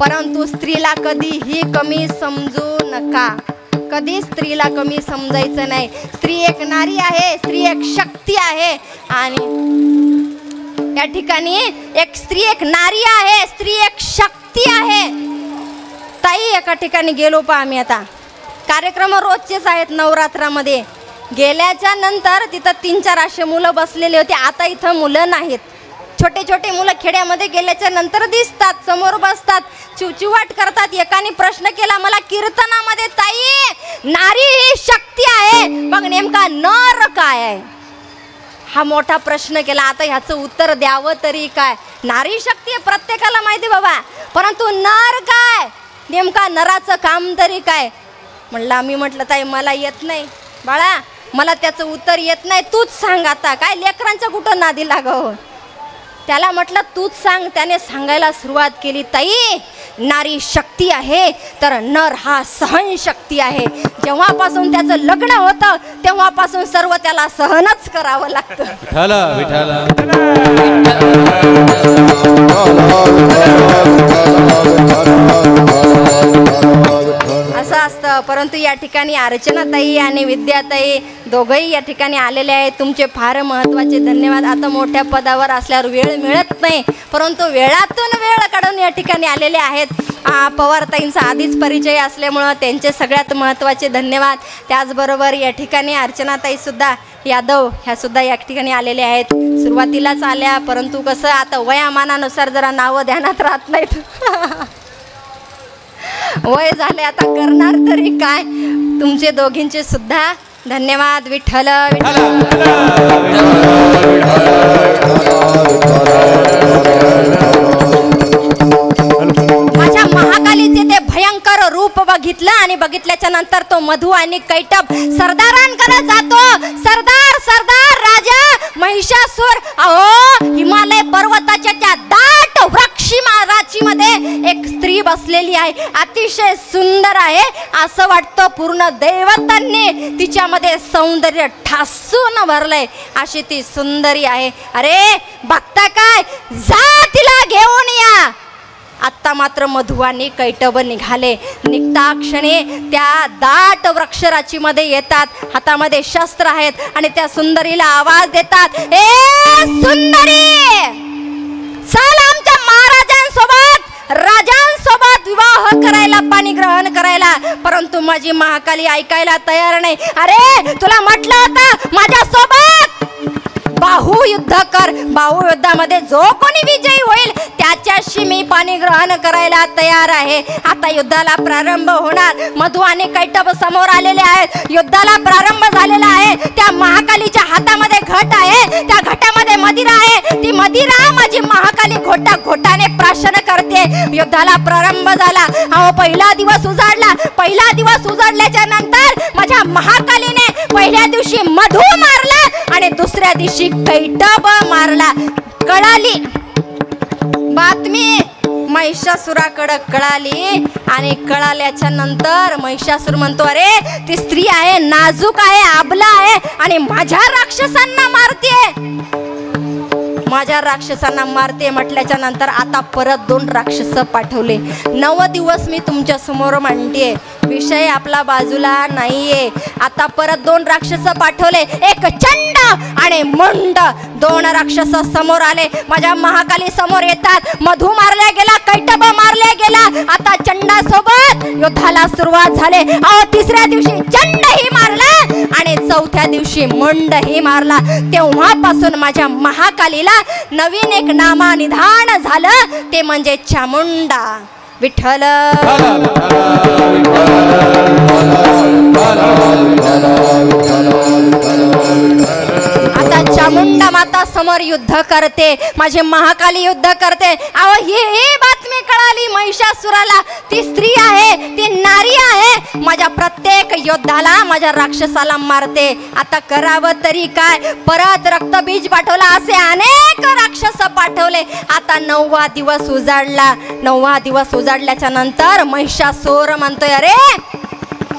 परंतु स्त्रीला कधीही कमी समजू नका, कधी स्त्रीला कमी समजायचं नाही. स्त्री एक नारी आहे, स्त्री एक शक्ती आहे. आणि या ठिकाणी एक स्त्री एक नारी आहे, स्त्री एक शक्ती आहे. ताई एका ठिकाणी गेलो पहा आम्ही, आता कार्यक्रम रोजचेच आहेत नवरात्रामध्ये. गेल्याच्या नंतर तिथं 3-4 असे मुलं बसलेले होते. आता इथं मुलं नाहीत, छोटे छोटे मुलं खेड्यामध्ये गेल्याच्या नंतर दिसतात, समोर बसतात, चिवचिवाट करतात. एकाने प्रश्न केला मला कीर्तनामध्ये, ताई नारी ही शक्ती आहे, मग नेमका नर काय आहे? हा मोठा प्रश्न केला. आता ह्याचं उत्तर द्यावं तरी काय? नारी शक्ती आहे प्रत्येकाला माहिती बाबा, परंतु नर काय, नेमका नराचं काम तरी काय? मी म्हटलं ताई मला येत नाही बाळा, मला त्याचं उत्तर येत नाही, तूच सांग. आता काय लेकरांचं कुठं नादी लागावं? त्याला म्हटलं तूच सांग. त्याने सांगायला सुरुवात केली, ताई नारी शक्ती आहे तर नर हा सहनशक्ती आहे. जेव्हापासून त्याचं लग्न होतं तेव्हापासून सर्व त्याला सहनच करावं लागतं. असं असतं. परंतु या ठिकाणी अर्चनाताई आणि विद्याताई दोघंही या ठिकाणी आलेले आहेत. तुमचे फार महत्त्वाचे धन्यवाद. आता मोठ्या पदावर असल्यावर वेळ मिळत नाही, परंतु वेळातून वेळ काढून या ठिकाणी आलेले आहेत. पवारताईंचा आधीच परिचय असल्यामुळं त्यांचे सगळ्यात महत्त्वाचे धन्यवाद. त्याचबरोबर या ठिकाणी अर्चनाताईसुद्धा यादव ह्यासुद्धा या ठिकाणी आलेले आहेत. सुरुवातीलाच आल्या, परंतु कसं आता वयामानानुसार जरा नावं ध्यानात राहत नाहीत. वय झाले आता करणार तरी काय. तुमचे दोघींचे सुद्धा धन्यवाद. विठ्ठल माझ्या महाकालीचे ते भयंकर रूप बघितलं आणि बघितल्याच्या नंतर तो मधु आणि कैटभ सरदारांकडे जातो. सरदार सरदार राजा महिषासूर, अहो हिमालय पर्वताच्या त्या दाट वृक्षी मध्ये एक स्त्री बसलेली आहे, अतिशय सुंदर आहे. असं वाटतं पूर्ण देवतांनी तिच्यामध्ये सौंदर्य ठासून भरलंय, अशी ती सुंदरी आहे. अरे बघता काय, जा तिला घेऊन या. आत्ता मात्र मधु आणि कैटभ निघाले. निघता क्षणी त्या दाट वृक्षराची मध्ये येतात, हातामध्ये शस्त्र आहेत आणि त्या सुंदरीला आवाज देतात, ए सुंदरी चल आमच्या महाराजांसोबत राजांसोबत विवाह करायला, पाणी ग्रहण करायला. परंतु माझी महाकाली ऐकायला तयार नाही. अरे तुला म्हटलं होतं माझ्यासोबत बाहुयुद्ध कर, बाहुयुद्धामध्ये जो कोणी विजयी होईल त्याच्याशी मी पाणी ग्रहण करायला तयार आहे. आता युद्धाला प्रारंभ होणार. मधु आणि कैटभ समोर आलेले आहेत. युद्धाला प्रारंभ झालेला आहे. त्या महाकालीच्या हातामध्ये घट आहे, त्या घटामध्ये मदिरा आहे. ती मदिरा माझी महाकाली घोटाने प्राशन करते. युद्धाला प्रारंभ झाला. अहो पहिला दिवस उजाडला. पहिला दिवस उजाडल्याच्या नंतर माझ्या महाकालीने पहिल्या दिवशी मधु मारला आणि दुसऱ्या दिवशी कैटभ मारला. कळाली बातमी महिषासुराकडे, कळाली आणि कळाल्याच्या नंतर महिषासुर म्हणतो, अरे ती स्त्री आहे, नाजूक आहे, आबला आहे आणि माझ्या राक्षसांना मारते, माझ्या राक्षसांना मारते. म्हटल्याच्या नंतर आता परत 2 राक्षस पाठवले. 9 दिवस मी तुमच्या समोर मांडते, विषय आपला बाजूला नाहीये. आता परत 2 राक्षस पाठवले, एक चंड आणि मुंड. 2 राक्षस समोर आले. माझ्या महाकाली समोर येतात. मधु मारल्या गेला, कैटभ मारल्या गेला. आता चंडासोबत युद्धाला सुरुवात झाली. अहो 3ऱ्या दिवशी चंडही मारला आणि 4थ्या दिवशी मुंडही मारला. तेव्हापासून माझ्या महाकालीला नवीन एक नामानिधान झालं, ते म्हणजे चामुंडा. विठ्ठल आता चामुंडा माता समोर युद्ध करते, माझे महाकाली युद्ध करते. अहो ही बातमी कळाली महिषासुराला, ती स्त्री आहे, ती नारी आहे, माझ्या प्रत्येक योद्धाला, माझ्या राक्षसाला मारते. आता करावं तरी काय? परत रक्तबीज पाठवला, असे अनेक राक्षस पाठवले. आता 9वा दिवस उजाडला. 9वा दिवस उजाडल्याच्या नंतर महिषासुर म्हणतोय, अरे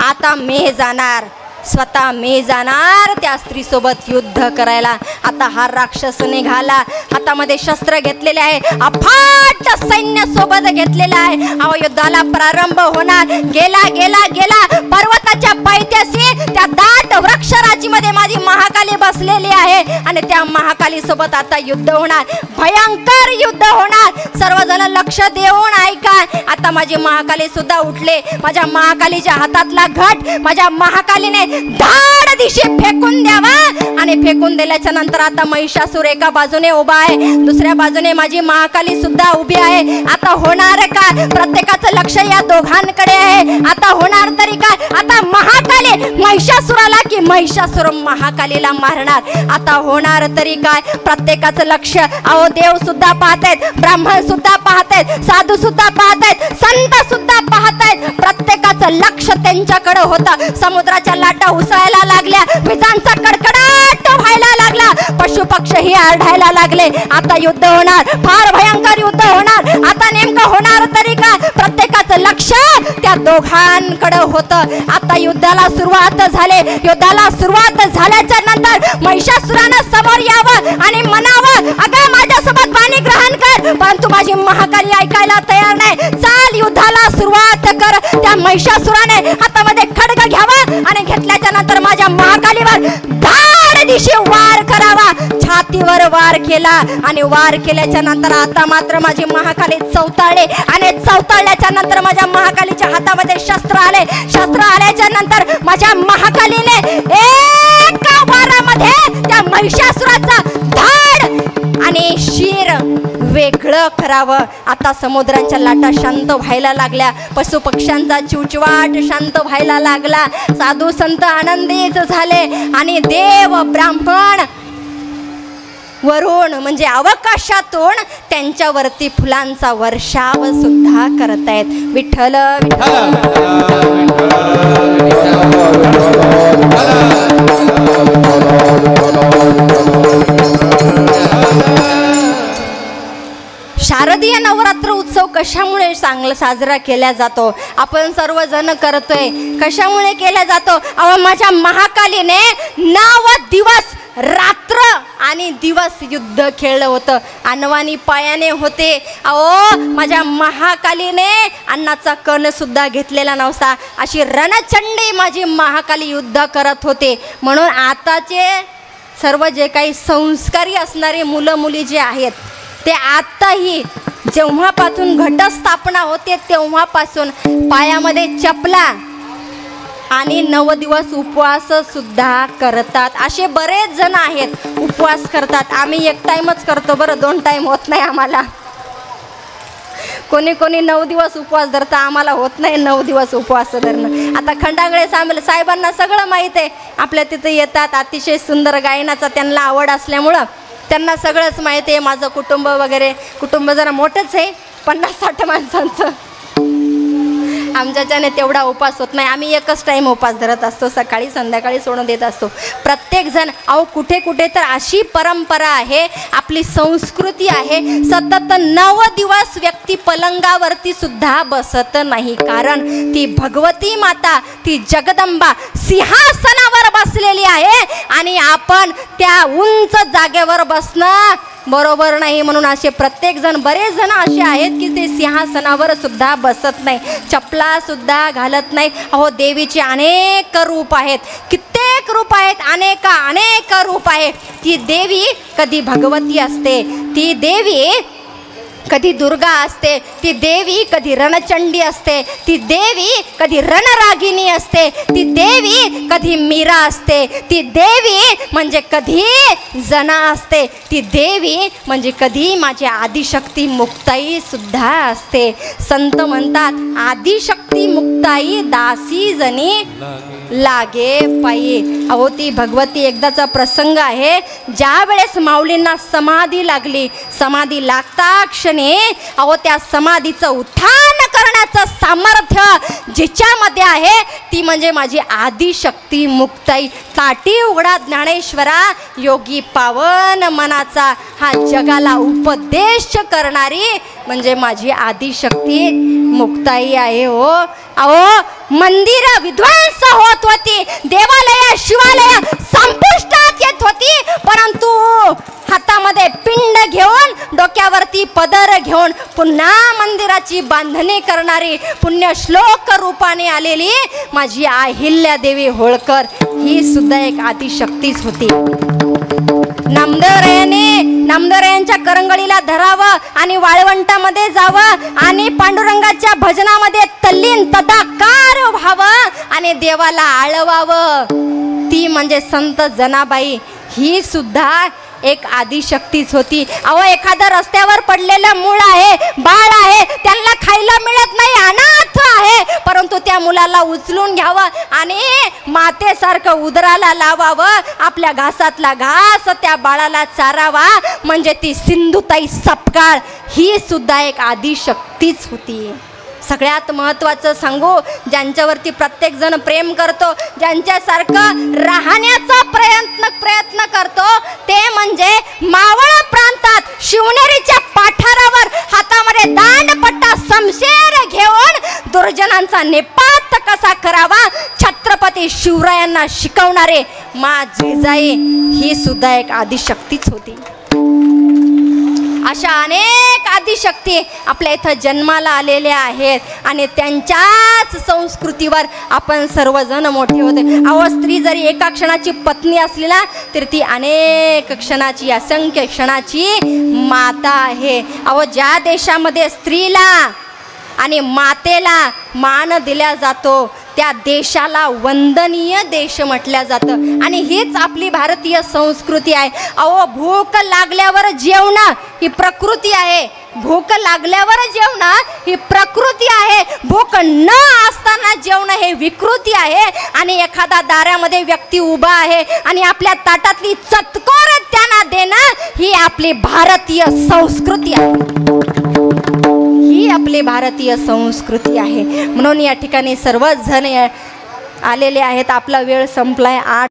आता मी जाणार. स्वतः मी जाणार त्या स्त्रीसोबत युद्ध करायला. आता हा राक्षस निघाला, हातामध्ये शस्त्र घेतलेले आहे, अफाट सैन्य सोबत घेतलेला आहे. अहो युद्धाला प्रारंभ होणार. गेला गेला गेला पर्वताच्या पायथ्याशी त्या दाट वृक्षराजीमध्ये माझी महाकाली बसलेली आहे आणि त्या महाकाली सोबत आता युद्ध होणार, भयंकर युद्ध होणार. सर्वजण लक्ष देऊन ऐका. आता माझी महाकाली सुद्धा उठले. माझ्या महाकालीच्या हातातला घट माझ्या महाकालीने धाड दिशे फेकून द्यावा आणि फेकून दिल्याच्या नंतर आता महिषासूर एका बाजूने उभा आहे, दुसऱ्या बाजूने माझी महाकाली सुद्धा उभी आहे. आता होणार काय? प्रत्येकाचं लक्ष या दोघांकडे आहे. आता होणार तरी काय? आता महाकाली महिषासुराला की महिषासुर महाकालीला मारणार. आता होणार तरी काय? प्रत्येकाचं लक्ष. अहो देव सुद्धा पाहतायत, ब्राह्मण सुद्धा पाहतायत, साधू सुद्धा पाहतायत, संत सुद्धा पाहतायत. प्रत्येकाचं लक्ष त्यांच्याकडे होतं. समुद्राच्या लाटा उसळायला लागल्या, विजांचा कडकडाट व्हायला लागला, पशु पक्षी आरडायला लागले. आता युद्ध होणार, फार भयंकर युद्ध होणार. आता नेमकं होणार तरी काय? प्रत्येकाचं लक्ष त्या दोघांकडे होतं. आता युद्धाला सुरुवात झाली. युद्धाला सुरुवात झाल्याच्या नंतर महिषासुरानं समोर यावं आणि म्हणावं, अगं माझ्यासोबत पाणी ग्रहण कर. परंतु माझी महाकाली ऐकायला तयार नाही. चाल युद्धाला सुरुवात कर. त्या महिषासुराने हातामध्ये खड्ग घ्यावा आणि घेतल्याच्या नंतर माझ्या महाकालीवर धाड दिशे वार करावा. छातीवर वार केला आणि वार केल्याच्या नंतर आता मात्र माझी महाकाली चवताळले आणि चवताळल्याच्या नंतर माझ्या महाकालीच्या हातामध्ये शस्त्र आले. शस्त्र आल्याच्या नंतर माझ्या महाकालीने एका वारामध्ये त्या महिषासुराचा धाड आणि शिर वेगळं करावं. आता समुद्राच्या लाटा शांत व्हायला लागल्या, पशु पक्ष्यांचा चिवचिवाट शांत व्हायला लागला, साधू संत आनंदित झाले आणि देव ब्राह्मण वरून म्हणजे अवकाशातून त्यांच्यावरती फुलांचा वर्षाव सुद्धा करतायत. विठ्ठल शारदीय नवरात्र उत्सव कशामुळे साजरा केला जातो? आपण सर्वजण करतोय. कशामुळे केला जातो? अहो माझ्या महाकालीने 9 दिवस रात्र आणि दिवस युद्ध खेळलं होतं. अनवाणी पायाने होते. अहो माझ्या महाकालीने अन्नाचा कण सुद्धा घेतलेला नव्हता. अशी रणचंडी माझी महाकाली युद्ध करत होते. म्हणून आताचे सर्व जे काही संस्कारी असणारे मुलं मुली जे आहेत ते आत्ताही जेव्हापासून घटस्थापना होते तेव्हापासून पायामध्ये चपला आणि 9 दिवस उपवास सुद्धा करतात. असे बरेच जण आहेत उपवास करतात. आम्ही एक टाइमच करतो बरं, 2 टाइम होत नाही आम्हाला. कोणी कोणी 9 दिवस उपवास धरता, आम्हाला होत नाही 9 दिवस उपवास धरणं. आता खंडागळे साहेबांना सगळं माहीत आहे. आपल्या तिथे येतात, अतिशय सुंदर गायनाचा त्यांना आवड असल्यामुळं त्यांना सगळंच माहिती आहे. माझं कुटुंब वगैरे, कुटुंब जरा मोठंच आहे, 50-60 माणसांचं. आमच्याच्याने तेवढा उपास होत नाही. आम्ही एकच टाईम उपास धरत असतो, सकाळी संध्याकाळी सोडून देत असतो प्रत्येकजण. अहो कुठे कुठे तर अशी परंपरा आहे, आपली संस्कृती आहे, सतत 9 दिवस व्यक्ती पलंगावरती सुद्धा बसत नाही. कारण ती भगवती माता, ती जगदंबा सिंहासनावर बसलेली आहे आणि आपण त्या उंच जागेवर बसणं बरोबर नाही. म्हणून असे प्रत्येक जण, बरेच जण असे आहेत की ते सिंहासनावर सुद्धा बसत नाही, चपला सुद्धा घालत नाही. अहो देवीचे अनेक रूप आहेत, कित्येक रूप आहेत, अनेक रूप आहेत. ती देवी कधी भगवती असते, ती देवी कधी दुर्गा असते, ती देवी कधी रणचंडी असते, ती देवी कधी रणरागिणी असते, ती देवी कधी मीरा असते, ती देवी म्हणजे कधी जना असते, ती देवी म्हणजे कधी माझी आदिशक्ती मुक्ताई सुद्धा असते. संत म्हणतात आदिशक्ती मुक्ताई दासी जनी लागे पायी. अहो ती भगवती एकदाचा प्रसंग आहे. ज्या वेळेस माऊलींना समाधी लागली, समाधी लागता क्षणी अहो त्या समाधीचं उत्थान करण्याचं सामर्थ्य जिच्यामध्ये आहे ती म्हणजे माझी आदिशक्ती मुक्ताई. ताटी उघडा ज्ञानेश्वरा, योगी पावन मनाचा, हा जगाला उपदेश करणारी म्हणजे माझी आदिशक्ती मुक्ताई आहे. हो अहो मंदिर विध्वंस होत होती, देवालय शिवालय संपुष्टात येत होती, परंतु हातामध्ये पिंड घेऊन डोक्यावरती पदर घेऊन पुन्हा मंदिराची बांधणी करणारी पुण्य श्लोक रूपाने आलेली माझी अहिल्यादेवी होळकर ही सुद्धा एक आदिशक्तीच होती. नामदेवरायांच्या करंगळीला धरावं आणि वाळवंटामध्ये जावं आणि पांडुरंगाच्या भजनामध्ये तल्लीन तदाकार व्हावं आणि देवाला आळवावं, ती म्हणजे संत जनाबाई ही सुद्धा एक आदिशक्तीच होती. अहो, एखादं रस्त्यावर पडलेलं मूळ आहे, बाळ आहे, त्यांना खायला मिळत नाही, अनाथ आहे, परंतु त्या मुलाला उचलून घ्यावं आणि मातेसारखं उदराला लावावं, आपल्या घासातला घास त्या बाळाला चारावा, म्हणजे ती सिंधुताई सपकाळ ही सुद्धा एक आदिशक्तीच होती. सगळ्यात महत्त्वाचं सांगू, ज्यांच्यावरती प्रत्येक जण प्रेम करतो, ज्यांच्यासारखं राहण्याचा प्रयत्न करतो, ते म्हणजे मावळ प्रांतात शिवनेरीच्या पाठारावर हातामध्ये दांडपट्टा शमशेर घेऊन दुर्जनांचा निपात कसा करावा छत्रपती शिवरायांना शिकवणारे मा जिजाई ही सुद्धा एक आदिशक्तीच होती. अशा अनेक आदिशक्ती आपल्या इथं जन्माला आलेल्या आहेत आणि त्यांच्याच संस्कृतीवर आपण सर्वजण मोठे होते. अहो, स्त्री जरी एका क्षणाची पत्नी असली ना, तर ती अनेक क्षणाची, असंख्य क्षणाची माता आहे. अहो, ज्या देशामध्ये स्त्रीला आणि मातेला मान दिला जातो त्या देशाला वंदनीय देश म्हटलं जातं आणि हीच आपली भारतीय संस्कृती आहे. अहो, भूक लागल्यावर जेवणं ही प्रकृती आहे, भूक लागल्यावर जेवणं ही प्रकृती आहे, भूक न असताना जेवणं हे विकृती आहे. आणि एखादा दारामध्ये व्यक्ती उभा आहे आणि आपल्या ताटातली चतकोर त्यांना देणं ही आपली भारतीय संस्कृती आहे, ही आपली भारतीय संस्कृती आहे. म्हणून या ठिकाणी सर्वच जण आलेले आहेत. आपला वेळ संपलाय.